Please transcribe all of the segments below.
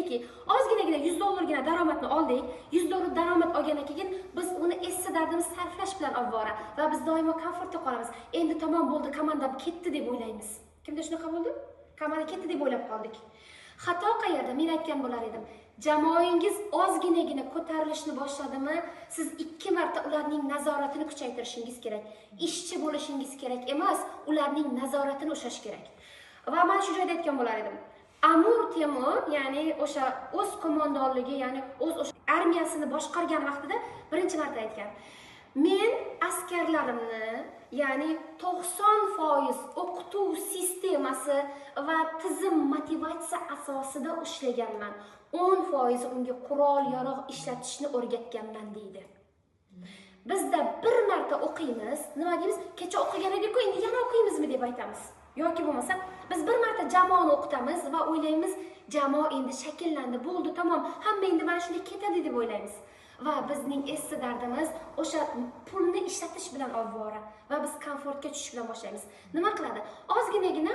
Negaki ozginagina $100 daromadni oldik. $100 daromad olgandan keyin biz uni essa dardimiz sarflash bilan ovvora va biz doimo komfortda qolamiz. Endi tamom bo'ldi, komandam ketdi deb o'ylaymiz. Kimda shunaqa bo'ldi? Komanda ketdi deb o'ylab qoldik. Xato qayerda? Men aytgan bo'lar edim. Jamoangiz ozginagina ko'tarilishni boshladimi, siz 2 marta ularning nazoratini kuchaytirishingiz kerak. Ishchi bo'lishingiz kerak emas, ularning nazoratini ushlash kerak. Va men shu joyda aytgan bo'lar edim. Amur Temur, ya'ni o'sha o'z qo'mondonligi, ya'ni o'z armiyasini boshqargan vaqtida birinchi marta aytgan. Men askarlarimni, ya'ni 90% o'qituv sistemasi va tizim motivatsiya asosida ushlaganman. 10% unga qurol-yarog' ishlatishni o'rgatganman deydi. Bizda bir marta o'qiymiz, nima deymiz? Kecha o'qigan edik-ku, endi yana o'qiymizmi deb aytamiz. Yoki bo'lmasa, biz bir marta jamoani o'qitamiz va o'ylaymiz, jamoa endi shakllandi, bo'ldi, tamom, hamma endi mana shunday ketadi deb o'ylaymiz. Va bizning essa dardimiz o'sha pulni ishlatish bilan ovvora va biz komfortga tushish bilan boshlaymiz. Nima qiladi? Ozginagina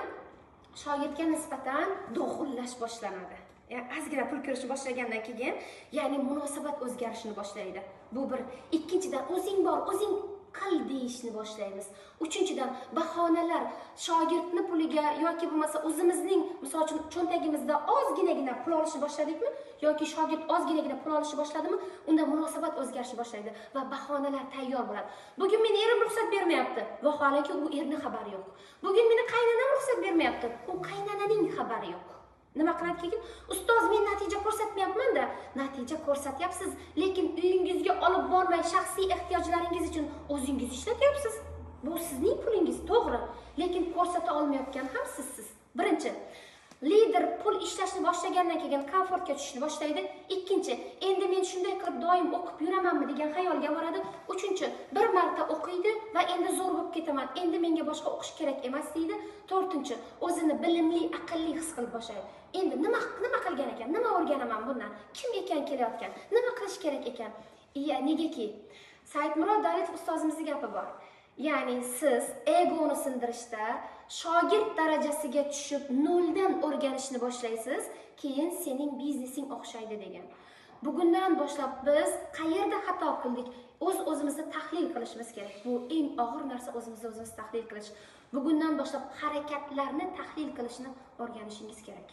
shogirdga nisbatan do'xullash boshlanadi. Ya'ni ozgina pul kirishni boshlagandan keyin, ya'ni munosabat o'zgarishni boshlaydi. Bu bir. Ikkinchidan o'zing bor, o'zing qil deyishni boshlaymiz. Uchinchidan bahonalar, shogirdni puliga yoki bo'lmasa o'zimizning, misol uchun cho'ntagimizda ozginagina pul olishni boshladikmi yoki shogird ozginagina pul olishni boshladimi, unda munosabat o'zgarishni boshlaydi va bahonalar tayyor bo'ladi. Bugun meni erim ruxsat bermayapti, vaholanki u erning xabari yo'q. Bugun meni qaynonam ruxsat bermayapti, u qaynonaning xabari yo'q. Nima qiladi keyin? Ustoz, men natija ko'rsatmayapman-da. Natija ko'rsatyapsiz, lekin uyingizga olib bormay shaxsiy ehtiyojlaringiz uchun o'zingiz ishlatyapsiz. Bu sizning pulingiz, to'g'ri, lekin ko'rsata olmayotgan ham sizsiz. Birinchi, lider pul ishlashni boshlagandan keyin komfortga tushishni boshlaydi. Ikkinchi, endi men shunday qilib doim o'qib yuramanmi degan xayolga boradi. Uchinchi, bir marta o'qiydi va endi zo'r bo'lib ketaman, endi menga boshqa o'qish kerak emas deydi. To'rtinchi, o'zini bilimli, aqlli his qilib boshlaydi. Endi nima qilgan ekan? Nima o'rganaman bundan? Kim ekan kelayotgan? Nima qilish kerak ekan? Negaki Saidmurod Davletov ustozimizning gapi bor. Ya'ni siz egoni sindirishda shogird darajasiga tushib noldan o'rganishni boshlaysiz, keyin sening biznesing o'xshaydi degan. Bugundan boshlab biz qayerda xato qildik? O'z-o'zimizni tahlil qilishimiz kerak. Bu eng og'ir narsa, o'zimizni o'zimiz tahlil qilish. Bugundan boshlab harakatlarni tahlil qilishni o'rganishingiz kerak.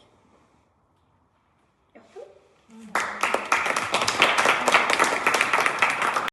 Yo'qmi?